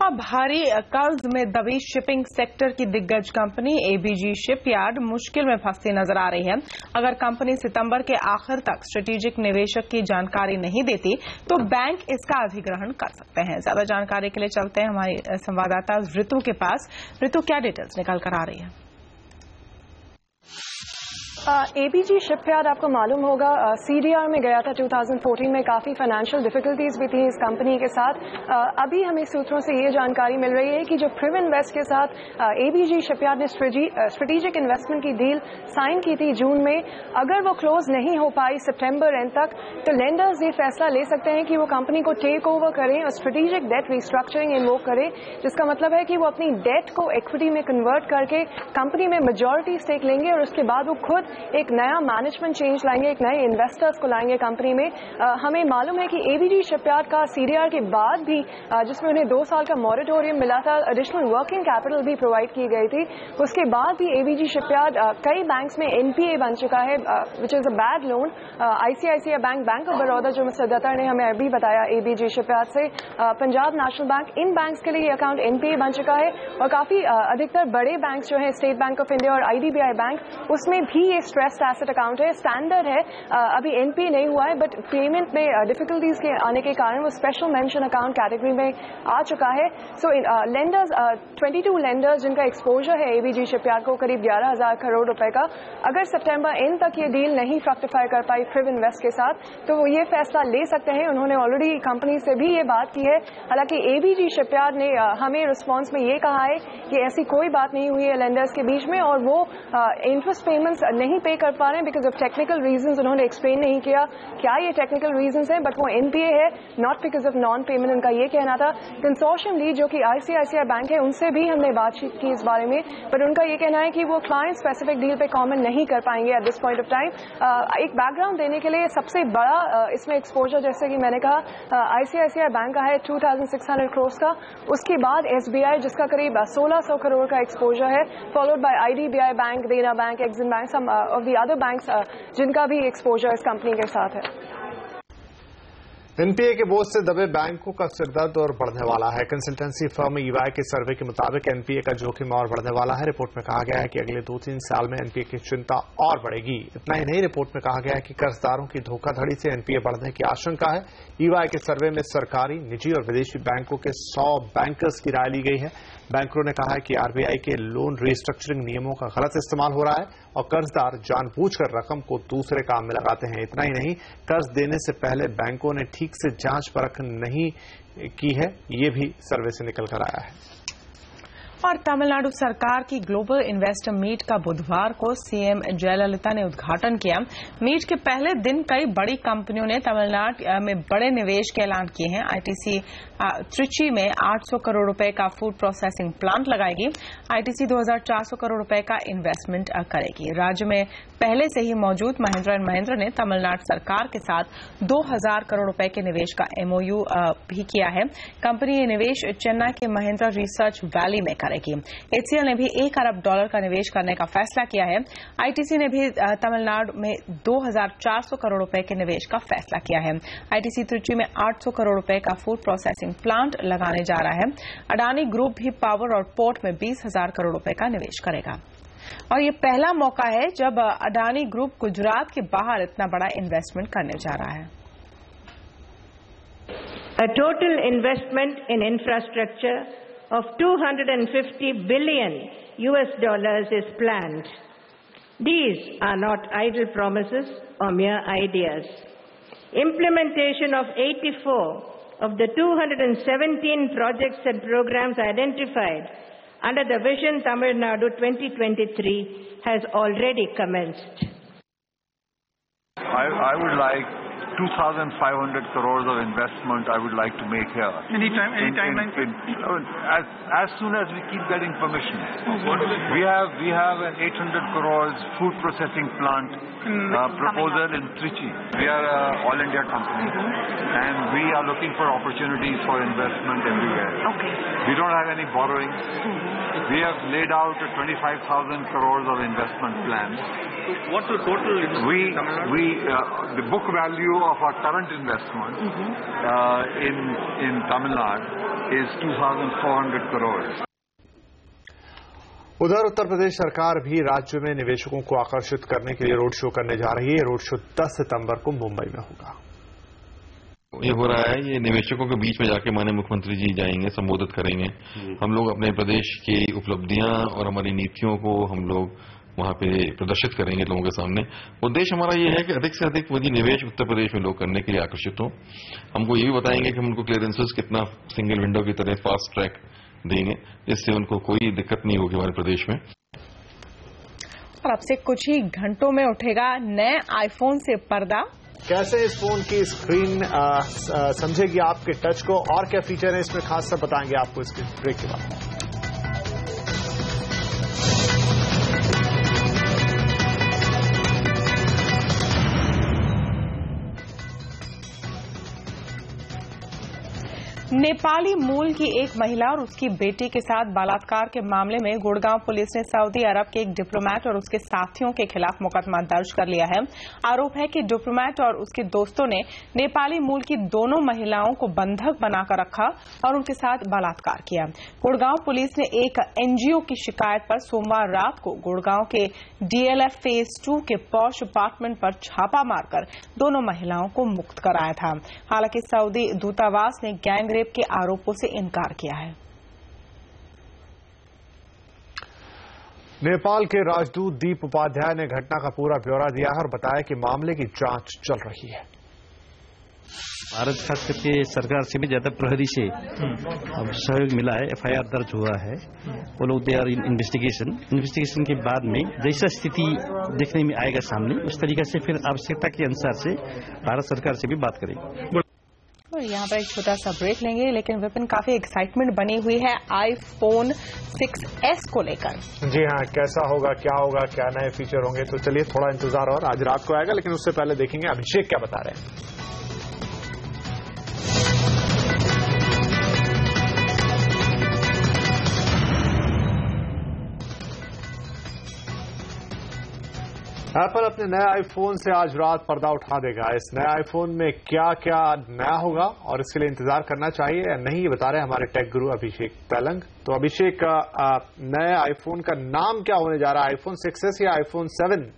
और भारी कर्ज में दबी शिपिंग सेक्टर की दिग्गज कंपनी एबीजी शिपयार्ड मुश्किल में फंसती नजर आ रही है. अगर कंपनी सितंबर के आखिर तक स्ट्रेटेजिक निवेशक की जानकारी नहीं देती तो बैंक इसका अधिग्रहण कर सकते हैं. ज्यादा जानकारी के लिए चलते हैं हमारी संवाददाता ऋतु के पास. ऋतु, क्या डिटेल्स निकल कर आ रही है? एबीजी शिपयार्ड आपको मालूम होगा सीडीआर में गया था 2014 में. काफी फाइनेंशियल डिफिकल्टीज भी थी इस कंपनी के साथ. अभी हमें सूत्रों से ये जानकारी मिल रही है कि जो प्रिव इन्वेस्ट के साथ एबीजी शिपयार्ड ने स्ट्रेटेजिक इन्वेस्टमेंट की डील साइन की थी जून में, अगर वो क्लोज नहीं हो पाई सितंबर एंड तक तो लेंडर्स ये फैसला ले सकते हैं कि वो कंपनी को टेक ओवर करें और स्ट्रेटेजिक डेट रिस्ट्रक्चरिंग इन्वोक करें, जिसका मतलब है कि वो अपनी डेट को इक्विटी में कन्वर्ट करके कंपनी में मेजॉरिटी स्टेक लेंगे और उसके बाद वो खुद एक नया मैनेजमेंट चेंज लाएंगे, एक नए इन्वेस्टर्स को लाएंगे कंपनी में. हमें मालूम है कि एबीजी शिपयार्ड का सीडीआर के बाद भी जिसमें उन्हें 2 साल का मॉरेटोरियम मिला था, एडिशनल वर्किंग कैपिटल भी प्रोवाइड की गई थी, उसके बाद भी एबीजी शिपयार्ड कई बैंक्स में एनपीए बन चुका है, which is a bad loan. ICICI bank, bank of Baroda, जो मिस्टर दत्तर ने हमें अभी बताया एबीजी शिपयार्ड से, पंजाब नेशनल बैंक, इन बैंक्स के लिए ये अकाउंट एनपीए बन चुका है. और काफी अधिकतर बड़े बैंक जो है, स्टेट बैंक ऑफ इंडिया और आईडीबीआई बैंक, उसमें भी ये स्ट्रेस्ड एसेट अकाउंट है. स्टैंडर्ड है, अभी एनपीए नहीं हुआ है, बट पेमेंट में डिफिकल्टीज के आने के कारण वो स्पेशल मेंशन अकाउंट कैटेगरी में आ चुका है. सो लेंडर्स 22 लेंडर्स जिनका एक्सपोजर है एबीजी शिपयार्ड को करीब 11,000 करोड़ रुपए का, अगर सितंबर एंड तक ये डील नहीं फ्रक्टिफाई कर पाई प्रिव इन्वेस्ट के साथ तो वो ये फैसला ले सकते हैं. उन्होंने ऑलरेडी कंपनी से भी ये बात की है. हालांकि एबीजी शिपयार्ड ने हमें रिस्पॉन्स में ये कहा है कि ऐसी कोई बात नहीं हुई है लेंडर्स के बीच में और वो इंटरेस्ट पेमेंट्स नहीं पे कर पा रहे हैं बिकॉज ऑफ टेक्निकल रीजंस. उन्होंने एक्सप्लेन नहीं किया क्या ये टेक्निकल रीजंस हैं, बट वो एनपीए है, not because of non payment, उनका ये कहना था. कंसोर्शियम लीड जो कि आईसीआईसीआई बैंक है, उनसे भी हमने बातचीत की इस बारे में, बट उनका ये कहना है कि वो क्लाइंट स्पेसिफिक डील पे कमेंट नहीं कर पाएंगे at this point of time. एक बैकग्राउंड देने के लिए सबसे बड़ा इसमें एक्सपोजर, जैसे कि मैंने कहा, आईसीआईसीआई बैंक का है 2600 करोड़ का, उसके बाद एसबीआई जिसका करीब 1600 करोड़ का एक्सपोजर है, followed by IDBI bank, Dena bank, Exim bank, some of the other banks जिनका भी एक्सपोजर इस कंपनी के साथ है. एनपीए के बोझ से दबे बैंकों का सिरदर्द और बढ़ने वाला है. कंसल्टेंसी फर्म ईवाई के सर्वे के मुताबिक एनपीए का जोखिम और बढ़ने वाला है. रिपोर्ट में कहा गया है कि अगले 2-3 साल में एनपीए की चिंता और बढ़ेगी. इतना ही नहीं, रिपोर्ट में कहा गया है कि कर्जदारों की धोखाधड़ी से एनपीए बढ़ने की आशंका है. ईवाई के सर्वे में सरकारी, निजी और विदेशी बैंकों के 100 बैंकर्स की राय ली गई है. बैंकरों ने कहा है कि आरबीआई के लोन रिस्ट्रक्चरिंग नियमों का गलत इस्तेमाल हो रहा है और कर्जदार जानबूझकर रकम को दूसरे काम में लगाते हैं. इतना ही नहीं, कर्ज देने से पहले बैंकों ने ठीक से जांच परख नहीं की है, ये भी सर्वे से निकल कर आया है. और तमिलनाडु सरकार की ग्लोबल इन्वेस्टर मीट का बुधवार को सीएम जयललिता ने उद्घाटन किया. मीट के पहले दिन कई बड़ी कंपनियों ने तमिलनाडु में बड़े निवेश के ऐलान किए हैं. आईटीसी त्रिची में 800 करोड़ रुपए का फूड प्रोसेसिंग प्लांट लगाएगी. आईटीसी 2400 करोड़ रुपए का इन्वेस्टमेंट करेगी. राज्य में पहले से ही मौजूद महिंद्रा एंड महिंद्रा ने तमिलनाडु सरकार के साथ 2000 करोड़ रुपए के निवेश का एमओयू भी किया है. कंपनी ये निवेश चेन्नई के महिंद्रा रिसर्च वैली में करेगी. बढ़ेगी। HCL ने भी $1 अरब का निवेश करने का फैसला किया है। ITC ने भी तमिलनाडु में 2,400 करोड़ रुपए के निवेश का फैसला किया है। ITC त्रिची में 800 करोड़ रुपए का फूड प्रोसेसिंग प्लांट लगाने जा रहा है। अडानी ग्रुप भी पावर और पोर्ट में 20,000 करोड़ रुपए का निवेश करेगा। और ये पहला मौका है जब अडानी ग्रुप गुजरात के बाहर इतना बड़ा इन्वेस्टमेंट करने जा रहा है। A total investment in infrastructure of $250 billion is planned. These are not idle promises or mere ideas. Implementation of 84 of the 217 projects and programs identified under the Vision Tamil Nadu 2023 has already commenced. I would like 2,500 crores of investment I would like to make here. Any timeline? As soon as we keep getting permission. We have an 800 crores food processing plant proposal in Trichy. We are an all India company and we are looking for opportunities for investment everywhere. Okay. We don't have any borrowing. We have laid out a 25,000 crores of investment plan. What's the total the book value of our current investment in Tamil Nadu is 2,400 crores. उधर उत्तर प्रदेश सरकार भी राज्य में निवेशकों को आकर्षित करने के लिए रोड शो करने जा रही है। रोड शो 10 सितंबर को मुंबई में होगा। ये हो रहा है, ये निवेशकों के बीच में जाके माननीय मुख्यमंत्री जी जाएंगे, संबोधित करेंगे। हम लोग अपने प्रदेश की उपलब्धियां और हमारी नीतियों को हम लोग वहां पे प्रदर्शित करेंगे लोगों के सामने। उद्देश्य हमारा ये है कि अधिक से अधिक पूंजी निवेश उत्तर प्रदेश में लोग करने के लिए आकर्षित हो। हमको ये भी बताएंगे कि हम उनको क्लियरेंसेस कितना सिंगल विंडो की तरह फास्ट ट्रैक देंगे, जिससे उनको कोई दिक्कत नहीं होगी हमारे प्रदेश में। और अब से कुछ ही घंटों में उठेगा नए आईफोन से पर्दा। कैसे इस फोन की स्क्रीन समझेगी आपके टच को और क्या फीचर है इसमें खास सब बताएंगे आपको इसके ब्रेक के बाद। नेपाली मूल की एक महिला और उसकी बेटी के साथ बलात्कार के मामले में गुड़गांव पुलिस ने सऊदी अरब के एक डिप्लोमेट और उसके साथियों के खिलाफ मुकदमा दर्ज कर लिया है। आरोप है कि डिप्लोमेट और उसके दोस्तों ने नेपाली मूल की दोनों महिलाओं को बंधक बनाकर रखा और उनके साथ बलात्कार किया। गुड़गांव पुलिस ने एक एनजीओ की शिकायत पर सोमवार रात को गुड़गांव के DLF फेज 2 के पॉश अपार्टमेंट पर छापा मारकर दोनों महिलाओं को मुक्त कराया था। हालांकि सऊदी दूतावास ने गैंग रेप के आरोपों से इनकार किया है। नेपाल के राजदूत दीप उपाध्याय ने घटना का पूरा ब्यौरा दिया है और बताया कि मामले की जांच चल रही है। भारत खास करके सरकार से भी ज्यादा प्रहरी से अब सहयोग मिला है। FIR दर्ज हुआ है। वो लोग दे आर इन इन्वेस्टिगेशन के बाद में जैसा स्थिति देखने में आएगा सामने, उस तरीके से फिर आवश्यकता के अनुसार से भारत सरकार से भी बात करेंगे। और यहाँ पर एक छोटा सा ब्रेक लेंगे, लेकिन विपिन काफी एक्साइटमेंट बनी हुई है iPhone 6s को लेकर। जी हाँ, कैसा होगा, क्या नए फीचर होंगे, तो चलिए थोड़ा इंतजार और आज रात को आएगा, लेकिन उससे पहले देखेंगे अभिषेक क्या बता रहे हैं। एप्पल अपने नए आईफोन से आज रात पर्दा उठा देगा। इस नए आईफोन में क्या क्या नया होगा और इसके लिए इंतजार करना चाहिए या नहीं, ये बता रहे हैं हमारे टेक गुरु अभिषेक तेलंग। तो अभिषेक, नए आईफोन का नाम क्या होने जा रहा है, iPhone 6s या iPhone 7?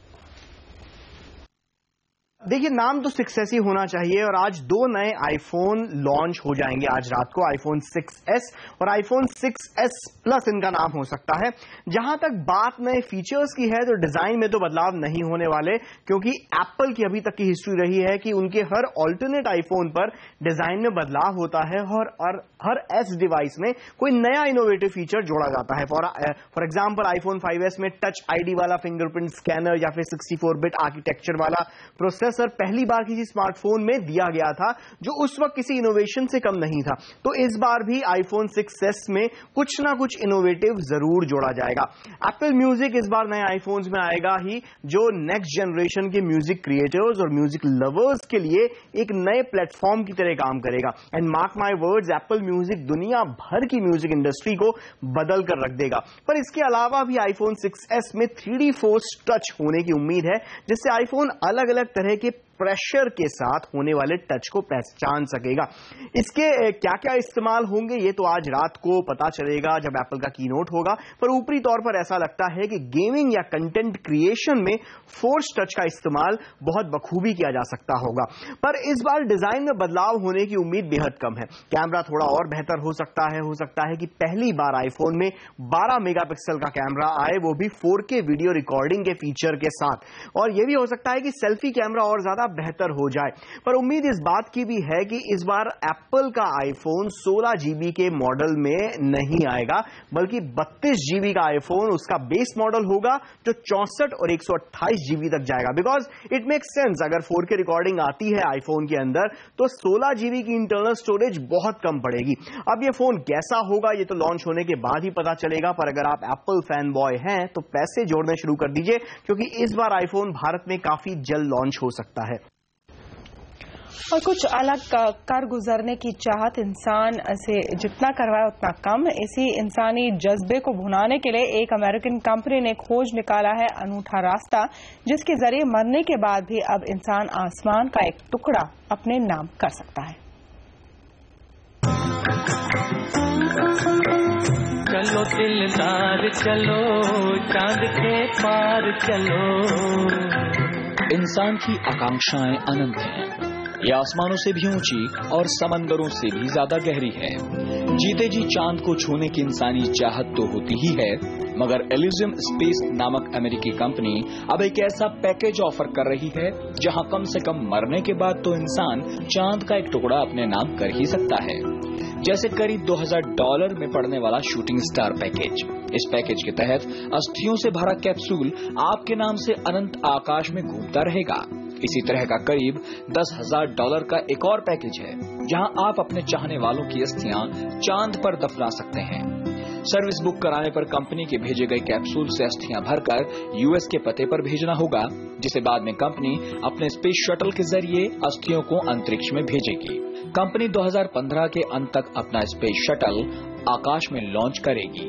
देखिए, नाम तो 6s ही होना चाहिए और आज दो नए आईफोन लॉन्च हो जाएंगे आज रात को, iPhone 6s और iPhone 6s Plus इनका नाम हो सकता है। जहां तक बात नए फीचर्स की है तो डिजाइन में तो बदलाव नहीं होने वाले, क्योंकि एप्पल की अभी तक की हिस्ट्री रही है कि उनके हर ऑल्टरनेट आईफोन पर डिजाइन में बदलाव होता है और हर एस डिवाइस में कोई नया इनोवेटिव फीचर जोड़ा जाता है। फॉर एग्जाम्पल iPhone 5s में टच ID वाला फिंगरप्रिंट स्कैनर या फिर 64 बिट आर्किटेक्चर वाला प्रोसेसर प्रोसेसर पहली बार किसी स्मार्टफोन में दिया गया था, जो उस वक्त किसी इनोवेशन से कम नहीं था। तो इस बार भी आईफोन 6s में कुछ ना कुछ इनोवेटिव जरूर जोड़ा जाएगा। एप्पल म्यूजिक इस बार नए आईफोन्स में आएगा ही, जो नेक्स्ट जनरेशन के म्यूजिक क्रिएटर्स और म्यूजिक लवर्स के लिए एक नए प्लेटफॉर्म की तरह काम करेगा। And mark my words, Apple music दुनिया भर की म्यूजिक इंडस्ट्री को बदल कर रख देगा। पर इसके अलावा भी आईफोन 6s में 3D फोर्स टच होने की उम्मीद है, जिससे आईफोन अलग अलग तरह के प्रेशर के साथ होने वाले टच को पहचान सकेगा। इसके क्या क्या इस्तेमाल होंगे ये तो आज रात को पता चलेगा जब एप्पल का कीनोट होगा, पर ऊपरी तौर पर ऐसा लगता है कि गेमिंग या कंटेंट क्रिएशन में फोर्स टच का इस्तेमाल बहुत बखूबी किया जा सकता होगा। पर इस बार डिजाइन में बदलाव होने की उम्मीद बेहद कम है। कैमरा थोड़ा और बेहतर हो सकता है कि पहली बार आईफोन में 12 मेगापिक्सल का कैमरा आए, वो भी 4K वीडियो रिकॉर्डिंग के फीचर के साथ। और यह भी हो सकता है कि सेल्फी कैमरा और ज्यादा बेहतर हो जाए। पर उम्मीद इस बात की भी है कि इस बार एप्पल का आईफोन 16 GB के मॉडल में नहीं आएगा, बल्कि 32 GB का आईफोन उसका बेस मॉडल होगा, जो 64 और 128 GB तक जाएगा। बिकॉज इट मेक्स सेंस, अगर 4K रिकॉर्डिंग आती है आईफोन के अंदर तो 16 GB की इंटरनल स्टोरेज बहुत कम पड़ेगी। अब ये फोन कैसा होगा ये तो लॉन्च होने के बाद ही पता चलेगा, पर अगर आप एप्पल फैन बॉय हैं तो पैसे जोड़ने शुरू कर दीजिए, क्योंकि इस बार आईफोन भारत में काफी जल्द लॉन्च हो सकता है। और कुछ अलग कर गुजरने की चाहत इंसान से जितना करवाए उतना कम। इसी इंसानी जज्बे को भुनाने के लिए एक अमेरिकन कंपनी ने खोज निकाला है अनूठा रास्ता, जिसके जरिए मरने के बाद भी अब इंसान आसमान का एक टुकड़ा अपने नाम कर सकता है। चलो दिलदार चलो, चांद के पार चलो। इंसान की आकांक्षाएं अनंत हैं। ये आसमानों से भी ऊंची और समंदरों से भी ज्यादा गहरी है। जीते जी चांद को छूने की इंसानी चाहत तो होती ही है, मगर एल्यूजियम स्पेस नामक अमेरिकी कंपनी अब एक ऐसा पैकेज ऑफर कर रही है जहां कम से कम मरने के बाद तो इंसान चांद का एक टुकड़ा अपने नाम कर ही सकता है। जैसे करीब $2000 में पड़ने वाला शूटिंग स्टार पैकेज। इस पैकेज के तहत अस्थियों से भरा कैप्सूल आपके नाम से अनंत आकाश में घूमता रहेगा। इसी तरह का करीब $10,000 का एक और पैकेज है, जहां आप अपने चाहने वालों की अस्थियां चांद पर दफना सकते हैं। सर्विस बुक कराने पर कंपनी के भेजे गए कैप्सूल से अस्थियां भरकर यूएस के पते पर भेजना होगा, जिसे बाद में कंपनी अपने स्पेस शटल के जरिए अस्थियों को अंतरिक्ष में भेजेगी। कंपनी 2015 के अंत तक अपना स्पेस शटल आकाश में लॉन्च करेगी।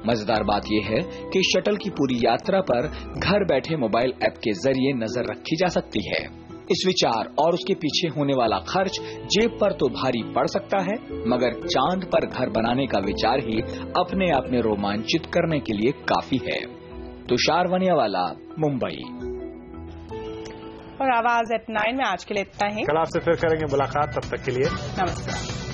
मजेदार बात यह है कि शटल की पूरी यात्रा पर घर बैठे मोबाइल ऐप के जरिए नजर रखी जा सकती है। इस विचार और उसके पीछे होने वाला खर्च जेब पर तो भारी पड़ सकता है, मगर चांद पर घर बनाने का विचार ही अपने आप में रोमांचित करने के लिए काफी है। तुषार वनियावाला, मुंबई। और आवाज एट 9 में आज के लिए इतना ही। कल आपसे फिर करेंगे मुलाकात, तब तक के लिए नमस्कार।